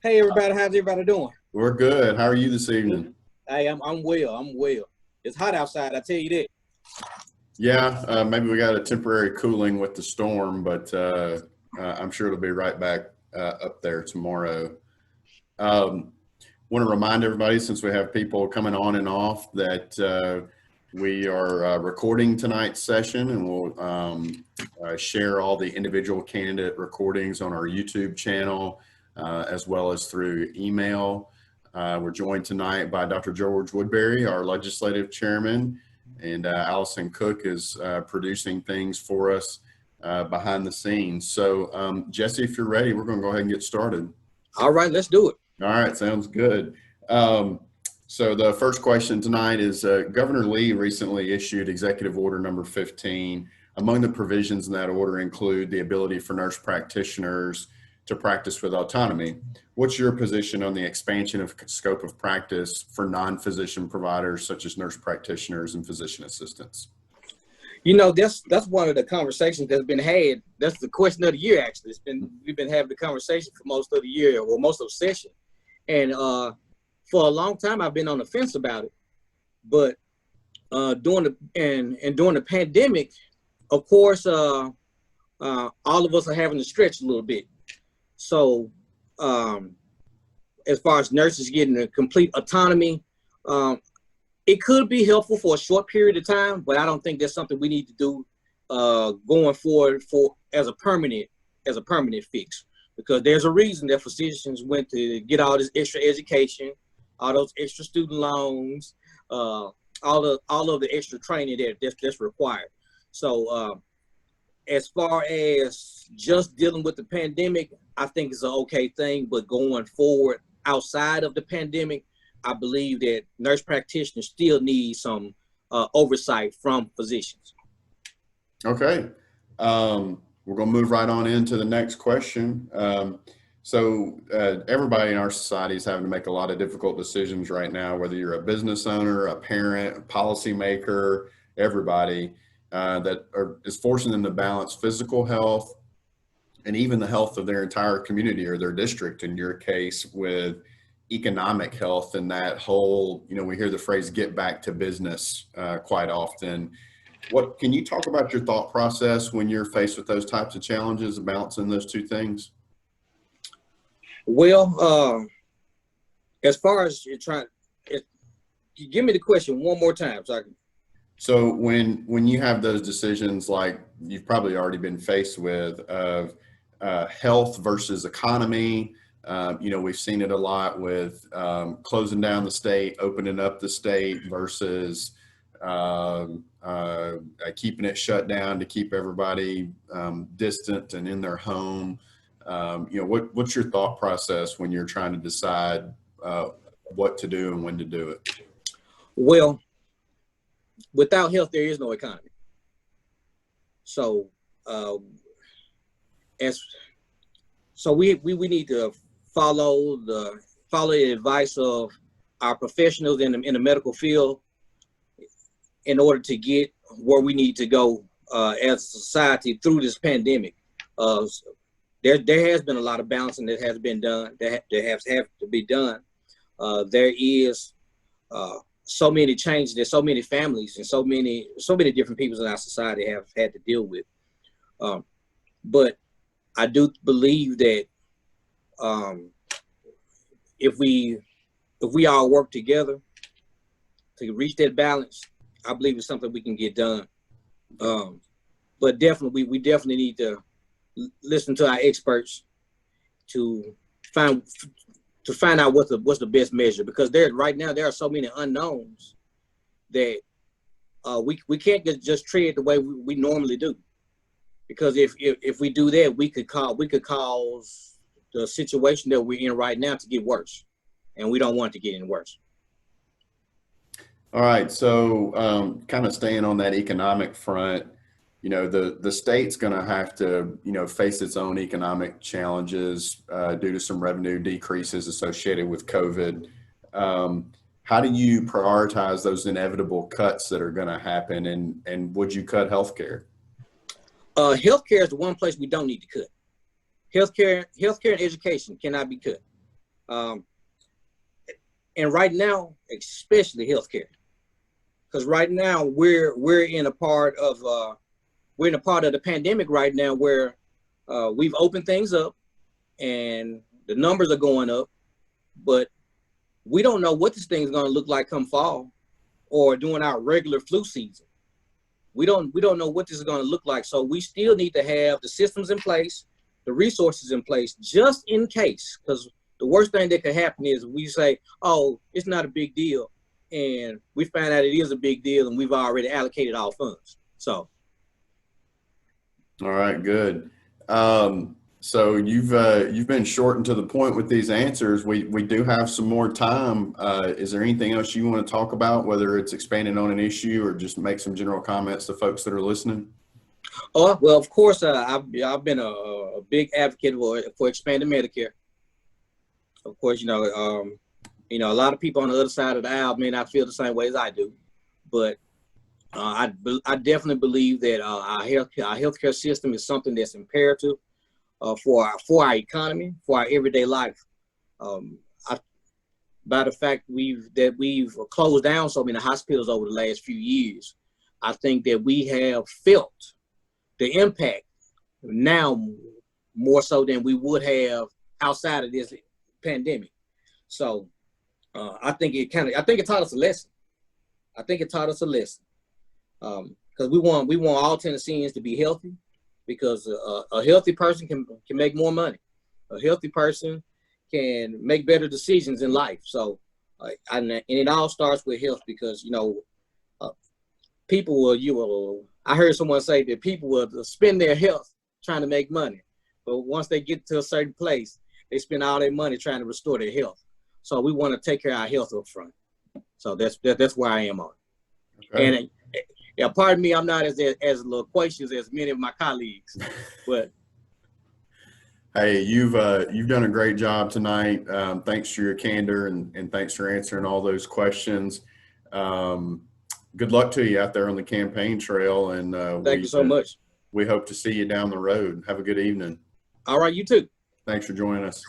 Hey everybody, how's everybody doing? We're good. How are you this evening? Hey, I'm well. I'm well. It's hot outside, I tell you that. Yeah, maybe we got a temporary cooling with the storm, but I'm sure it'll be right back up there tomorrow. Want to remind everybody, since we have people coming on and off, that we are recording tonight's session, and we'll share all the individual candidate recordings on our YouTube channel, as well as through email. We're joined tonight by Dr. George Woodbury, our legislative chairman, and Allison Cook is producing things for us behind the scenes. So Jesse, if you're ready, we're going to go ahead and get started. All right, let's do it. All right, sounds good. So the first question tonight is, Governor Lee recently issued Executive Order number 15. Among the provisions in that order include the ability for nurse practitioners to practice with autonomy. What's your position on the expansion of scope of practice for non-physician providers such as nurse practitioners and physician assistants? You know, that's one of the conversations that's been had. That's the question of the year, actually. We've been having the conversation for most of the year, or most of the session. And for a long time, I've been on the fence about it. But during the pandemic, of course, all of us are having to stretch a little bit. So as far as nurses getting a complete autonomy, it could be helpful for a short period of time, but I don't think that's something we need to do going forward as a permanent fix. Because there's a reason that physicians went to get all this extra education, all those extra student loans, all of the extra training that's required. So as far as just dealing with the pandemic, I think it's an okay thing, but going forward outside of the pandemic, I believe that nurse practitioners still need some oversight from physicians. Okay. We're going to move right on into the next question. So everybody in our society is having to make a lot of difficult decisions right now, whether you're a business owner, a parent, a policymaker, everybody is forcing them to balance physical health and even the health of their entire community or their district, in your case, with economic health. And that whole, we hear the phrase "get back to business" quite often. What can you talk about your thought process when you're faced with those types of challenges, balancing those two things? Well, as far as give me the question one more time so I can. So when you have those decisions, like you've probably already been faced with, of health versus economy, we've seen it a lot with closing down the state, opening up the state versus keeping it shut down to keep everybody distant and in their home. What's your thought process when you're trying to decide what to do and when to do it? Well, without health, there is no economy. So, we need to follow the advice of our professionals in the medical field in order to get where we need to go as a society through this pandemic. There has been a lot of balancing that has been done, that have to be done. There is so many changes. There's so many families and so many different people in our society have had to deal with. But I do believe that if we all work together to reach that balance, I believe it's something we can get done. But definitely, we definitely need to listen to our experts to find out what's the best measure, because right now there are so many unknowns that we can't just tread the way we normally do, because if we do that, we could cause the situation that we're in right now to get worse, and we don't want it to get any worse. All right, so kind of staying on that economic front, the state's going to have to, face its own economic challenges due to some revenue decreases associated with COVID. How do you prioritize those inevitable cuts that are going to happen, and would you cut healthcare? Healthcare is the one place we don't need to cut. Healthcare and education cannot be cut. Um, and right now, especially healthcare, because right now we're in a part of the pandemic right now where we've opened things up and the numbers are going up, but we don't know what this thing is going to look like come fall or during our regular flu season. We don't know what this is going to look like. So we still need to have the systems in place, the resources in place, just in case. Because the worst thing that could happen is we say, oh, it's not a big deal. And we find out it is a big deal and we've already allocated our funds. So. All right, good. So you've been short and to the point with these answers. We do have some more time. Is there anything else you want to talk about, whether it's expanding on an issue or just make some general comments to folks that are listening? Oh, well, of course, I've been a big advocate for expanding Medicare. Of course, a lot of people on the other side of the aisle may not feel the same way as I do, but I definitely believe that our healthcare system is something that's imperative for our economy, for our everyday life. By the fact we've closed down so many hospitals over the last few years, I think that we have felt the impact now more so than we would have outside of this pandemic. So I think it taught us a lesson. I think it taught us a lesson. Because we want all Tennesseans to be healthy, because a healthy person can make more money. A healthy person can make better decisions in life. So, and it all starts with health, because I heard someone say that people will spend their health trying to make money, but once they get to a certain place, they spend all their money trying to restore their health. So we want to take care of our health up front. So that's where I am on. Okay. And yeah, pardon me, I'm not as loquacious as many of my colleagues, but. Hey, you've done a great job tonight. Thanks for your candor and thanks for answering all those questions. Good luck to you out there on the campaign trail, and thank you so much. We hope to see you down the road. Have a good evening. All right, you too. Thanks for joining us.